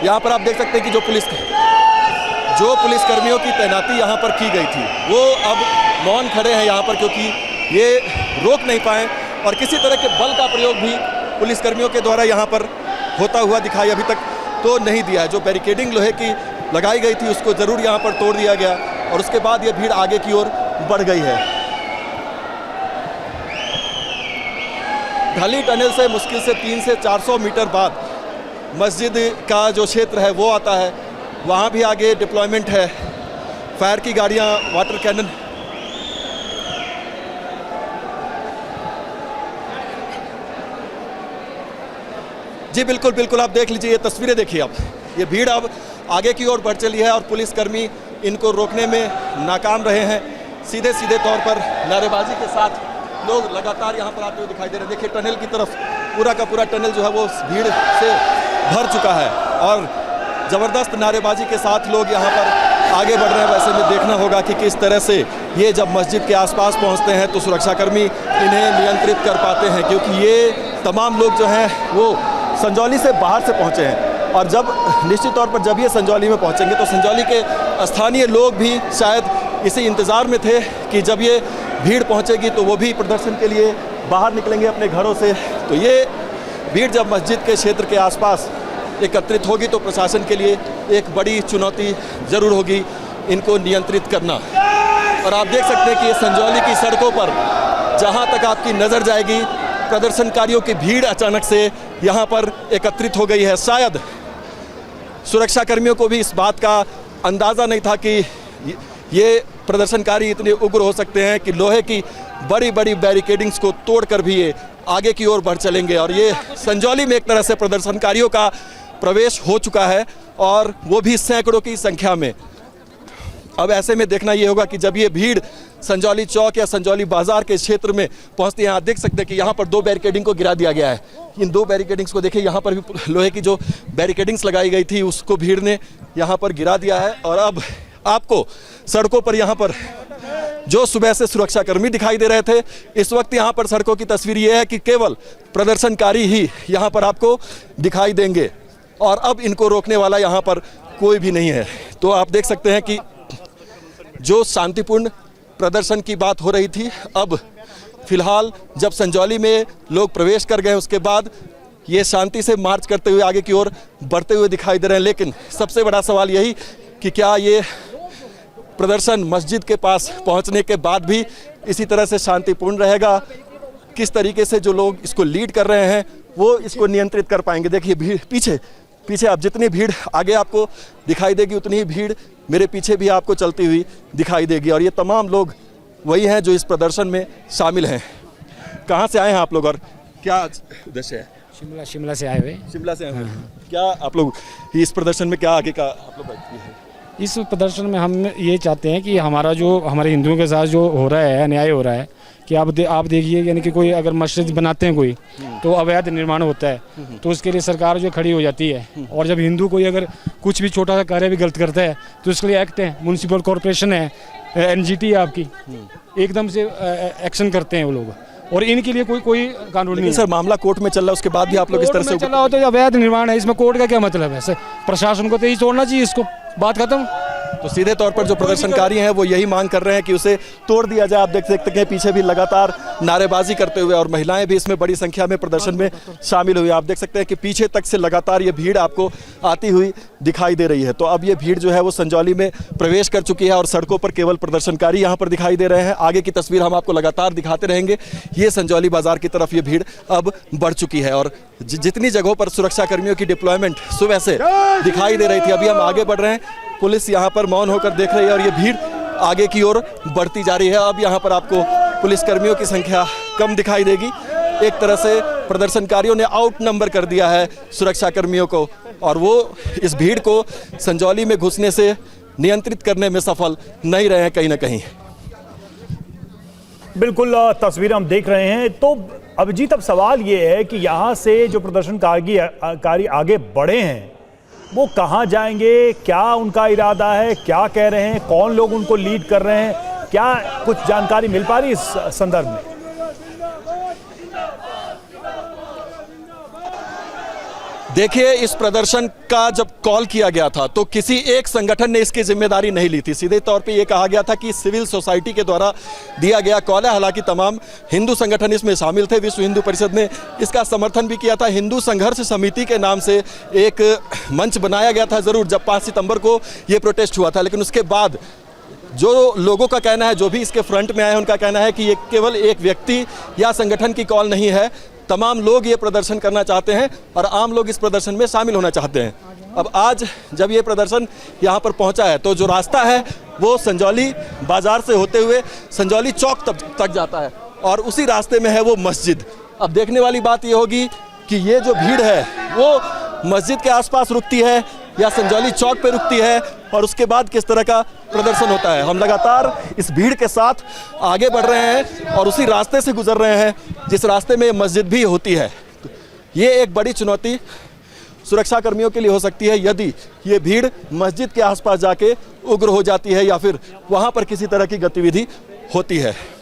यहाँ पर आप देख सकते हैं कि जो पुलिसकर्मियों की तैनाती यहाँ पर की गई थी वो अब मौन खड़े हैं यहाँ पर, क्योंकि ये रोक नहीं पाए और किसी तरह के बल का प्रयोग भी पुलिसकर्मियों के द्वारा यहाँ पर होता हुआ दिखाई अभी तक तो नहीं दिया है। जो बैरिकेडिंग लोहे की लगाई गई थी उसको ज़रूर यहाँ पर तोड़ दिया गया और उसके बाद ये भीड़ आगे की ओर बढ़ गई है। ढली टनल से मुश्किल से 300 से 400 मीटर बाद मस्जिद का जो क्षेत्र है वो आता है। वहाँ भी आगे डिप्लॉयमेंट है, फायर की गाड़ियाँ, वाटर कैनन। जी बिल्कुल बिल्कुल, आप देख लीजिए, ये तस्वीरें देखिए आप। ये भीड़ अब आगे की ओर बढ़ चली है और पुलिसकर्मी इनको रोकने में नाकाम रहे हैं। सीधे सीधे तौर पर नारेबाजी के साथ लोग लगातार यहाँ पर आते हुए दिखाई दे रहे हैं। देखिए टनल की तरफ पूरा का पूरा टनल जो है वो भीड़ से भर चुका है और ज़बरदस्त नारेबाजी के साथ लोग यहाँ पर आगे बढ़ रहे हैं। वैसे में देखना होगा कि किस तरह से ये जब मस्जिद के आसपास पहुँचते हैं तो सुरक्षाकर्मी इन्हें नियंत्रित कर पाते हैं, क्योंकि ये तमाम लोग जो हैं वो संजौली से बाहर से पहुँचे हैं और जब निश्चित तौर पर जब ये संजौली में पहुँचेंगे तो संजौली के स्थानीय लोग भी शायद इसी इंतज़ार में थे कि जब ये भीड़ पहुँचेगी तो वो भी प्रदर्शन के लिए बाहर निकलेंगे अपने घरों से। तो ये भीड़ जब मस्जिद के क्षेत्र के आसपास एकत्रित होगी तो प्रशासन के लिए एक बड़ी चुनौती ज़रूर होगी इनको नियंत्रित करना। और आप देख सकते हैं कि ये संजौली की सड़कों पर जहाँ तक आपकी नज़र जाएगी प्रदर्शनकारियों की भीड़ अचानक से यहाँ पर एकत्रित हो गई है। शायद सुरक्षाकर्मियों को भी इस बात का अंदाज़ा नहीं था कि ये प्रदर्शनकारी इतने उग्र हो सकते हैं कि लोहे की बड़ी बड़ी बैरिकेडिंग्स को तोड़कर भी ये आगे की ओर बढ़ चलेंगे। और ये संजौली में एक तरह से प्रदर्शनकारियों का प्रवेश हो चुका है और वो भी सैकड़ों की संख्या में। अब ऐसे में देखना ये होगा कि जब ये भीड़ संजौली चौक या संजौली बाजार के क्षेत्र में पहुंचती है, आप देख सकते हैं कि यहाँ पर 2 बैरिकेडिंग को गिरा दिया गया है। इन 2 बैरिकेडिंग्स को देखिए, यहाँ पर भी लोहे की जो बैरिकेडिंग्स लगाई गई थी उसको भीड़ ने यहाँ पर गिरा दिया है। और अब आपको सड़कों पर यहाँ पर जो सुबह से सुरक्षाकर्मी दिखाई दे रहे थे, इस वक्त यहाँ पर सड़कों की तस्वीर ये है कि केवल प्रदर्शनकारी ही यहाँ पर आपको दिखाई देंगे और अब इनको रोकने वाला यहाँ पर कोई भी नहीं है। तो आप देख सकते हैं कि जो शांतिपूर्ण प्रदर्शन की बात हो रही थी, अब फिलहाल जब संजौली में लोग प्रवेश कर गए उसके बाद ये शांति से मार्च करते हुए आगे की ओर बढ़ते हुए दिखाई दे रहे हैं। लेकिन सबसे बड़ा सवाल यही कि क्या ये प्रदर्शन मस्जिद के पास पहुंचने के बाद भी इसी तरह से शांतिपूर्ण रहेगा? किस तरीके से जो लोग इसको लीड कर रहे हैं वो इसको नियंत्रित कर पाएंगे? देखिए भीड़ पीछे आप जितनी भीड़ आगे आपको दिखाई देगी उतनी ही भीड़ मेरे पीछे भी आपको चलती हुई दिखाई देगी। और ये तमाम लोग वही हैं जो इस प्रदर्शन में शामिल हैं। कहाँ से आए हैं आप लोग और क्या उद्देश्य है? शिमला से आए हुए। शिमला से आए हुए। क्या आप लोग इस प्रदर्शन में क्या आगे का आप लोग है? इस प्रदर्शन में हम ये चाहते हैं कि हमारे हिंदुओं के साथ जो हो रहा है अन्याय हो रहा है कि आप देखिए, यानी कि कोई अगर मस्जिद बनाते हैं कोई तो अवैध निर्माण होता है तो उसके लिए सरकार जो खड़ी हो जाती है। और जब हिंदू कोई अगर कुछ भी छोटा सा कार्य भी गलत करता है तो उसके लिए एक्ट है, म्युनिसिपल कॉर्पोरेशन है, एनजीटी है आपकी, एकदम से एक्शन करते हैं वो लोग। और इनके लिए कोई कानून नहीं है। सर मामला कोर्ट में चल रहा है, उसके बाद भी आप लोग इस तरह से चला हो तो अवैध निर्माण है, इसमें कोर्ट का क्या मतलब है? ऐसे प्रशासन को तो यही छोड़ना चाहिए, इसको बात खत्म। तो सीधे तौर पर जो प्रदर्शनकारी हैं वो यही मांग कर रहे हैं कि उसे तोड़ दिया जाए। आप देख सकते हैं पीछे भी लगातार नारेबाजी करते हुए और महिलाएं भी इसमें बड़ी संख्या में प्रदर्शन में शामिल हुई। आप देख सकते हैं कि पीछे तक से लगातार ये भीड़ आपको आती हुई दिखाई दे रही है। तो अब ये भीड़ जो है वो संजौली में प्रवेश कर चुकी है और सड़कों पर केवल प्रदर्शनकारी यहाँ पर दिखाई दे रहे हैं। आगे की तस्वीर हम आपको लगातार दिखाते रहेंगे। ये संजौली बाजार की तरफ ये भीड़ अब बढ़ चुकी है और जितनी जगहों पर सुरक्षा कर्मियों की डिप्लॉयमेंट सुबह से दिखाई दे रही थी, अभी हम आगे बढ़ रहे हैं, पुलिस यहाँ पर मौन होकर देख रही है और ये भीड़ आगे की ओर बढ़ती जा रही है। अब यहाँ पर आपको पुलिसकर्मियों की संख्या कम दिखाई देगी। एक तरह से प्रदर्शनकारियों ने आउट नंबर कर दिया है सुरक्षाकर्मियों को और वो इस भीड़ को संजौली में घुसने से नियंत्रित करने में सफल नहीं रहे हैं कहीं ना कहीं। बिल्कुल तस्वीर हम देख रहे हैं। तो अभिजीत, अब सवाल ये है कि यहाँ से जो प्रदर्शनकारी आगे बढ़े हैं वो कहाँ जाएंगे, क्या उनका इरादा है, क्या कह रहे हैं, कौन लोग उनको लीड कर रहे हैं, क्या कुछ जानकारी मिल पा रही है इस संदर्भ में? देखिए, इस प्रदर्शन का जब कॉल किया गया था तो किसी एक संगठन ने इसकी जिम्मेदारी नहीं ली थी। सीधे तौर पे ये कहा गया था कि सिविल सोसाइटी के द्वारा दिया गया कॉल है। हालांकि तमाम हिंदू संगठन इसमें शामिल थे। विश्व हिंदू परिषद ने इसका समर्थन भी किया था। हिंदू संघर्ष समिति के नाम से एक मंच बनाया गया था ज़रूर जब 5 सितंबर को ये प्रोटेस्ट हुआ था, लेकिन उसके बाद जो लोगों का कहना है, जो भी इसके फ्रंट में आए, उनका कहना है कि ये केवल एक व्यक्ति या संगठन की कॉल नहीं है। तमाम लोग ये प्रदर्शन करना चाहते हैं और आम लोग इस प्रदर्शन में शामिल होना चाहते हैं। अब आज जब ये प्रदर्शन यहाँ पर पहुँचा है तो जो रास्ता है वो संजौली बाजार से होते हुए संजौली चौक तक जाता है और उसी रास्ते में है वो मस्जिद। अब देखने वाली बात ये होगी कि ये जो भीड़ है वो मस्जिद के आसपास रुकती है या संजौली चौक पे रुकती है और उसके बाद किस तरह का प्रदर्शन होता है। हम लगातार इस भीड़ के साथ आगे बढ़ रहे हैं और उसी रास्ते से गुजर रहे हैं जिस रास्ते में मस्जिद भी होती है। ये एक बड़ी चुनौती सुरक्षा कर्मियों के लिए हो सकती है यदि ये भीड़ मस्जिद के आसपास जाके उग्र हो जाती है या फिर वहाँ पर किसी तरह की गतिविधि होती है।